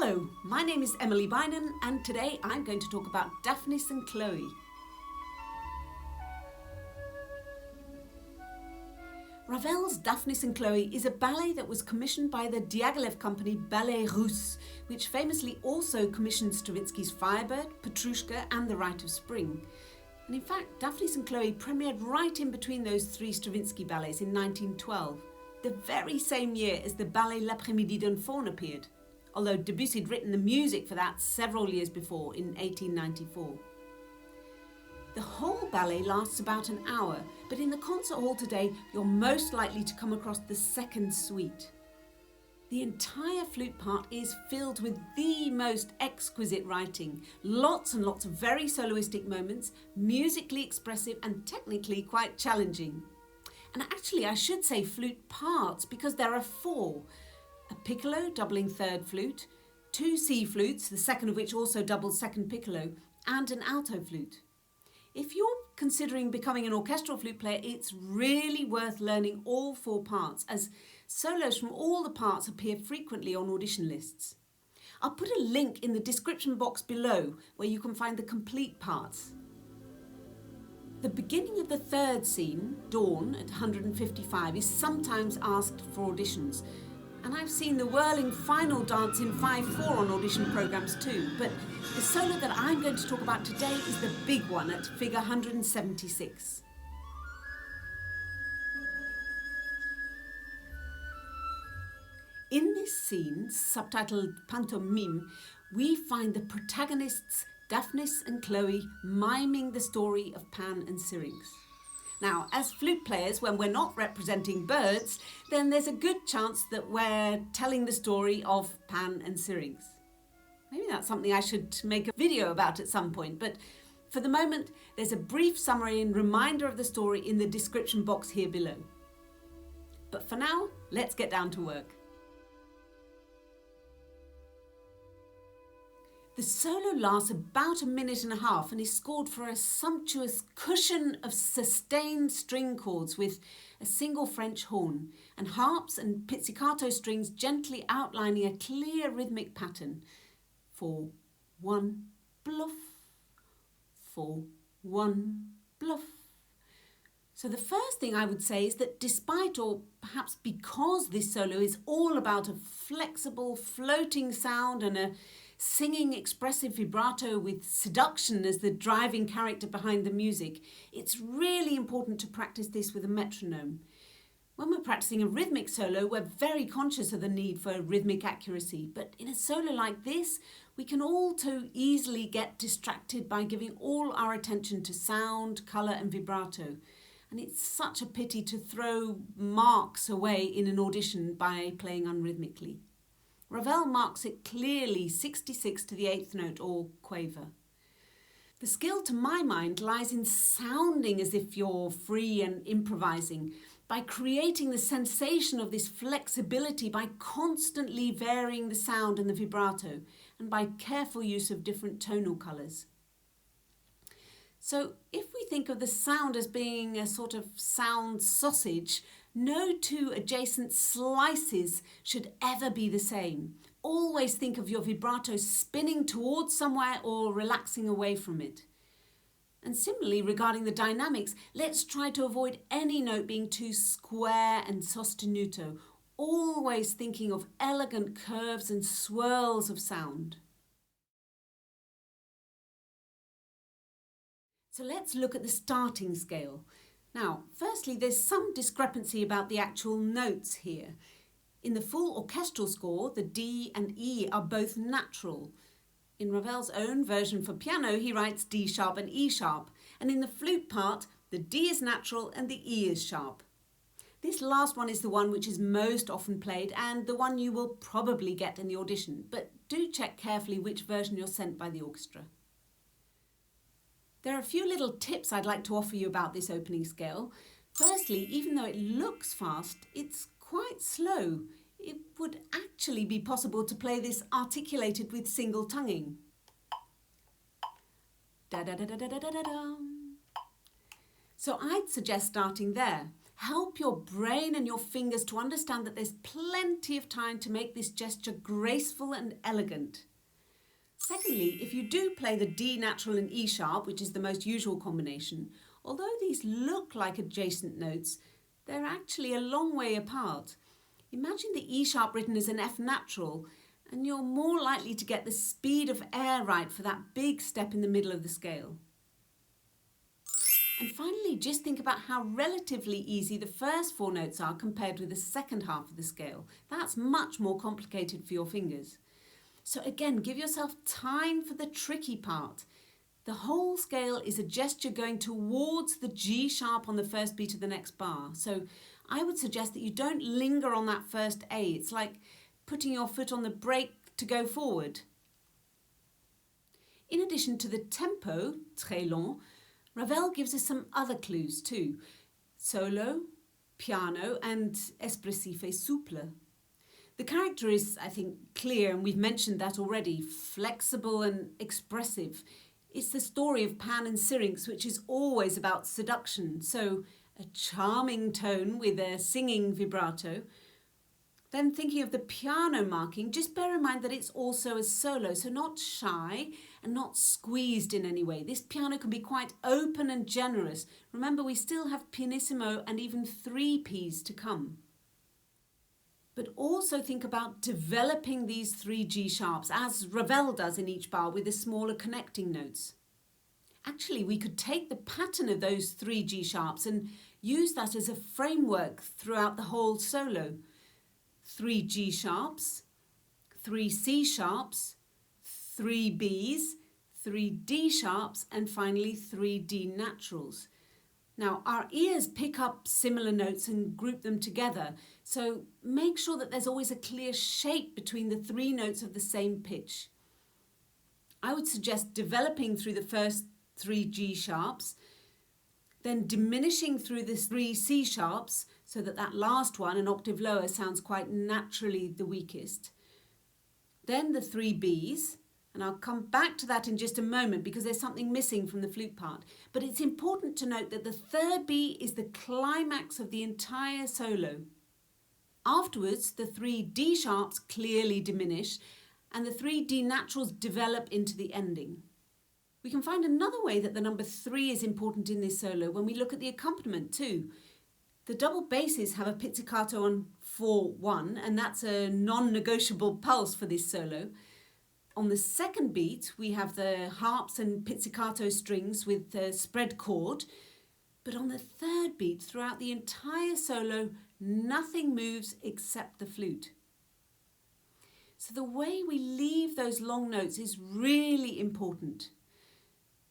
Hello, my name is Emily Beynon and today I'm going to talk about DAPHNIS and CHLOE. Ravel's DAPHNIS and CHLOE is a ballet that was commissioned by the Diaghilev company Ballet Russe, which famously also commissioned Stravinsky's Firebird, Petrushka and The Rite of Spring. And in fact, DAPHNIS and CHLOE premiered right in between those three Stravinsky ballets in 1912, the very same year as the ballet L'après-midi d'un faune appeared, although Debussy had written the music for that several years before in 1894. The whole ballet lasts about an hour, but in the concert hall today you're most likely to come across the second suite. The entire flute part is filled with the most exquisite writing, lots and lots of very soloistic moments, musically expressive and technically quite challenging. And actually I should say flute parts because there are four. A piccolo doubling third flute, two C flutes, the second of which also doubles second piccolo, and an alto flute. If you're considering becoming an orchestral flute player, it's really worth learning all four parts, as solos from all the parts appear frequently on audition lists. I'll put a link in the description box below where you can find the complete parts. The beginning of the third scene, Dawn at 155, is sometimes asked for auditions. And I've seen the whirling final dance in 5/4 on audition programmes too, but the solo that I'm going to talk about today is the big one at figure 176. In this scene, subtitled Pantomime, we find the protagonists DAPHNIS and CHLOE miming the story of Pan and Syrinx. Now, as flute players, when we're not representing birds, then there's a good chance that we're telling the story of Pan and Syrinx. Maybe that's something I should make a video about at some point, but for the moment, there's a brief summary and reminder of the story in the description box here below. But for now, let's get down to work. The solo lasts about 1.5 minutes and is scored for a sumptuous cushion of sustained string chords with a single French horn and harps and pizzicato strings gently outlining a clear rhythmic pattern. 4-1 bluff, 4-1 bluff. So the first thing I would say is that despite, or perhaps because, this solo is all about a flexible, floating sound and a singing expressive vibrato with seduction as the driving character behind the music, it's really important to practice this with a metronome. When we're practicing a rhythmic solo, we're very conscious of the need for rhythmic accuracy, but in a solo like this, we can all too easily get distracted by giving all our attention to sound, colour and vibrato. And it's such a pity to throw marks away in an audition by playing unrhythmically. Ravel marks it clearly 66 to the 8th note, or quaver. The skill, to my mind, lies in sounding as if you're free and improvising, by creating the sensation of this flexibility by constantly varying the sound and the vibrato, and by careful use of different tonal colours. So if we think of the sound as being a sort of sound sausage, no two adjacent slices should ever be the same. Always think of your vibrato spinning towards somewhere or relaxing away from it. And similarly, regarding the dynamics, let's try to avoid any note being too square and sostenuto, always thinking of elegant curves and swirls of sound. So let's look at the starting scale. Now, firstly, there's some discrepancy about the actual notes here. In the full orchestral score, the D and E are both natural. In Ravel's own version for piano, he writes D sharp and E sharp, and in the flute part, the D is natural and the E is sharp. This last one is the one which is most often played and the one you will probably get in the audition, but do check carefully which version you're sent by the orchestra. There are a few little tips I'd like to offer you about this opening scale. Firstly, even though it looks fast, it's quite slow. It would actually be possible to play this articulated with single tonguing. Da da da da da da da da. So I'd suggest starting there. Help your brain and your fingers to understand that there's plenty of time to make this gesture graceful and elegant. Secondly, if you do play the D natural and E sharp, which is the most usual combination, although these look like adjacent notes, they're actually a long way apart. Imagine the E sharp written as an F natural, and you're more likely to get the speed of air right for that big step in the middle of the scale. And finally, just think about how relatively easy the first 4 notes are compared with the second half of the scale. That's much more complicated for your fingers. So again, give yourself time for the tricky part. The whole scale is a gesture going towards the G sharp on the first beat of the next bar. So I would suggest that you don't linger on that first A. It's like putting your foot on the brake to go forward. In addition to the tempo, très lent, Ravel gives us some other clues too. Solo, piano and espressif et souple. The character is, I think, clear, and we've mentioned that already, flexible and expressive. It's the story of Pan and Syrinx, which is always about seduction. So a charming tone with a singing vibrato. Then thinking of the piano marking, just bear in mind that it's also a solo, so not shy and not squeezed in any way. This piano can be quite open and generous. Remember, we still have pianissimo and even 3 Ps to come. But also think about developing these 3 G sharps, as Ravel does in each bar with the smaller connecting notes. Actually, we could take the pattern of those 3 G sharps and use that as a framework throughout the whole solo. 3 G sharps, 3 C sharps, 3 Bs, 3 D sharps, and finally 3 D naturals. Now, our ears pick up similar notes and group them together, so make sure that there's always a clear shape between the 3 notes of the same pitch. I would suggest developing through the first 3 G sharps, then diminishing through the 3 C sharps so that that last one, an octave lower, sounds quite naturally the weakest. Then the 3 Bs, and I'll come back to that in just a moment because there's something missing from the flute part. But it's important to note that the 3rd B is the climax of the entire solo. Afterwards, the 3 D sharps clearly diminish and the 3 D naturals develop into the ending. We can find another way that the number 3 is important in this solo when we look at the accompaniment too. The double basses have a pizzicato on 4-1, and that's a non-negotiable pulse for this solo. On the second beat, we have the harps and pizzicato strings with the spread chord. But on the 3rd beat, throughout the entire solo, nothing moves except the flute. So the way we leave those long notes is really important.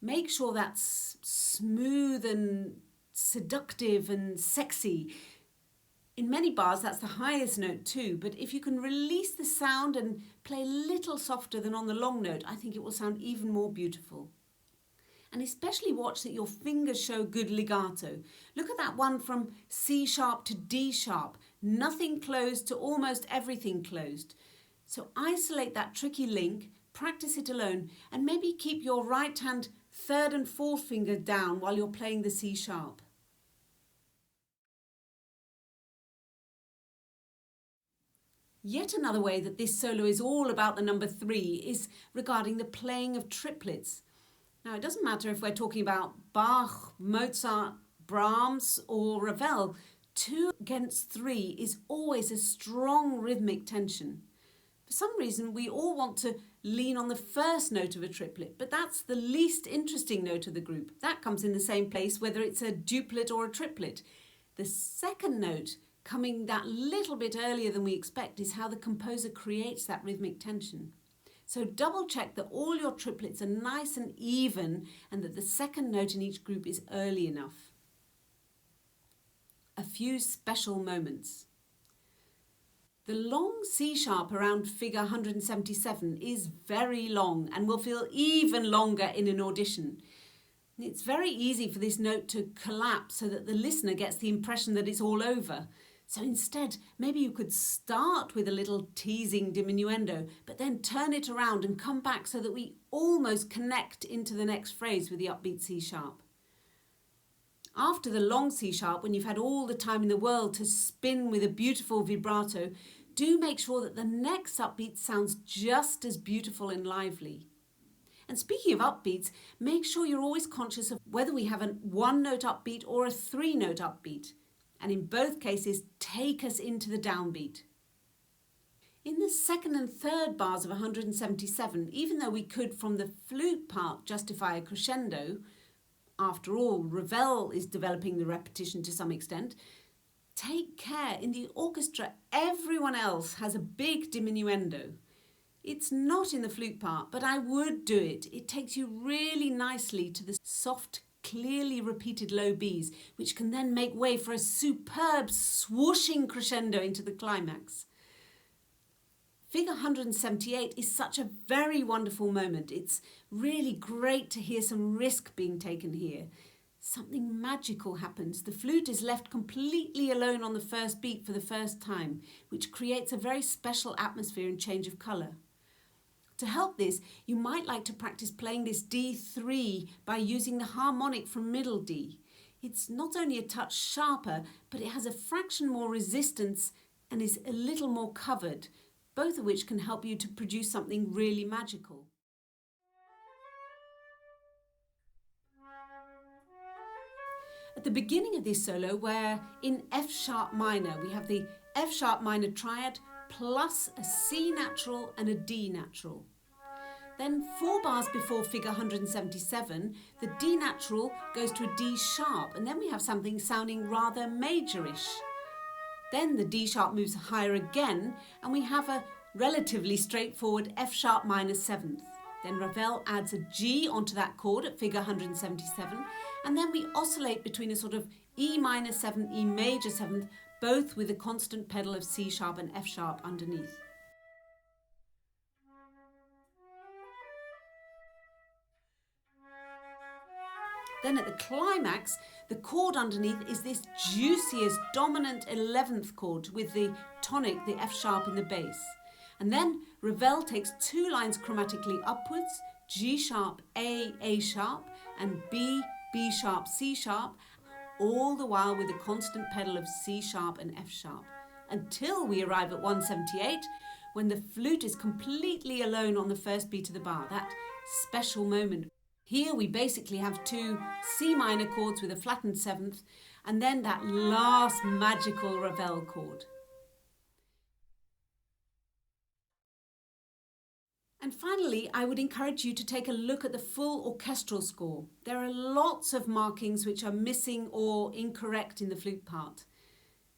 Make sure that's smooth and seductive and sexy. In many bars, that's the highest note too, but if you can release the sound and play a little softer than on the long note, I think it will sound even more beautiful. And especially watch that your fingers show good legato. Look at that one from C sharp to D sharp, nothing closed to almost everything closed. So isolate that tricky link, practice it alone, and maybe keep your right hand 3rd and 4th finger down while you're playing the C sharp. Yet another way that this solo is all about the number 3 is regarding the playing of triplets. Now, it doesn't matter if we're talking about Bach, Mozart, Brahms or Ravel. 2 against 3 is always a strong rhythmic tension. For some reason, we all want to lean on the first note of a triplet, but that's the least interesting note of the group. That comes in the same place whether it's a duplet or a triplet. The second note, coming that little bit earlier than we expect, is how the composer creates that rhythmic tension. So double check that all your triplets are nice and even and that the second note in each group is early enough. A few special moments. The long C sharp around figure 177 is very long and will feel even longer in an audition. It's very easy for this note to collapse so that the listener gets the impression that it's all over. So instead, maybe you could start with a little teasing diminuendo, but then turn it around and come back so that we almost connect into the next phrase with the upbeat C sharp. After the long C sharp, when you've had all the time in the world to spin with a beautiful vibrato, do make sure that the next upbeat sounds just as beautiful and lively. And speaking of upbeats, make sure you're always conscious of whether we have a one-note upbeat or a three-note upbeat. And in both cases, take us into the downbeat. In the second and third bars of 177, even though we could from the flute part justify a crescendo, after all, Ravel is developing the repetition to some extent, take care. In the orchestra, everyone else has a big diminuendo. It's not in the flute part, but I would do it. It takes you really nicely to the soft, clearly repeated low Bs, which can then make way for a superb swooshing crescendo into the climax. Figure 178 is such a very wonderful moment. It's really great to hear some risk being taken here. Something magical happens. The flute is left completely alone on the first beat for the first time, which creates a very special atmosphere and change of colour. To help this, you might like to practice playing this D3 by using the harmonic from middle D. It's not only a touch sharper, but it has a fraction more resistance and is a little more covered, both of which can help you to produce something really magical. At the beginning of this solo, where in F sharp minor, we have the F sharp minor triad plus a C natural and a D natural. Then 4 bars before figure 177, the D natural goes to a D sharp, and then we have something sounding rather majorish. Then the D sharp moves higher again, and we have a relatively straightforward F sharp minor 7th. Then Ravel adds a G onto that chord at figure 177, and then we oscillate between a sort of E minor 7th, E major 7th, both with a constant pedal of C sharp and F sharp underneath. Then at the climax, the chord underneath is this juiciest dominant 11th chord with the tonic, the F sharp in the bass. And then Ravel takes 2 lines chromatically upwards, G sharp, A sharp, and B sharp, C sharp, all the while with a constant pedal of C sharp and F sharp, until we arrive at 178, when the flute is completely alone on the first beat of the bar, that special moment. Here we basically have 2 C minor chords with a flattened 7th, and then that last magical Ravel chord. And finally, I would encourage you to take a look at the full orchestral score. There are lots of markings which are missing or incorrect in the flute part.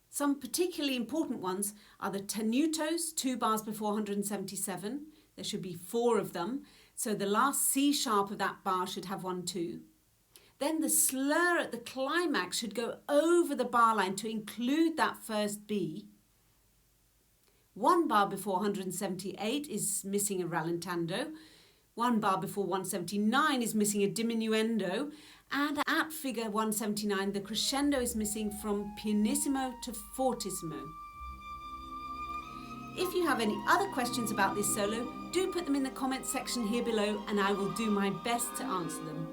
Some particularly important ones are the tenutos, 2 bars before 177. There should be 4 of them. So the last C sharp of that bar should have 1 too. Then the slur at the climax should go over the bar line to include that first B. 1 bar before 178 is missing a rallentando. 1 bar before 179 is missing a diminuendo. And at figure 179, the crescendo is missing from pianissimo to fortissimo. If you have any other questions about this solo, do put them in the comments section here below and I will do my best to answer them.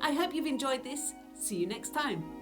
I hope you've enjoyed this. See you next time.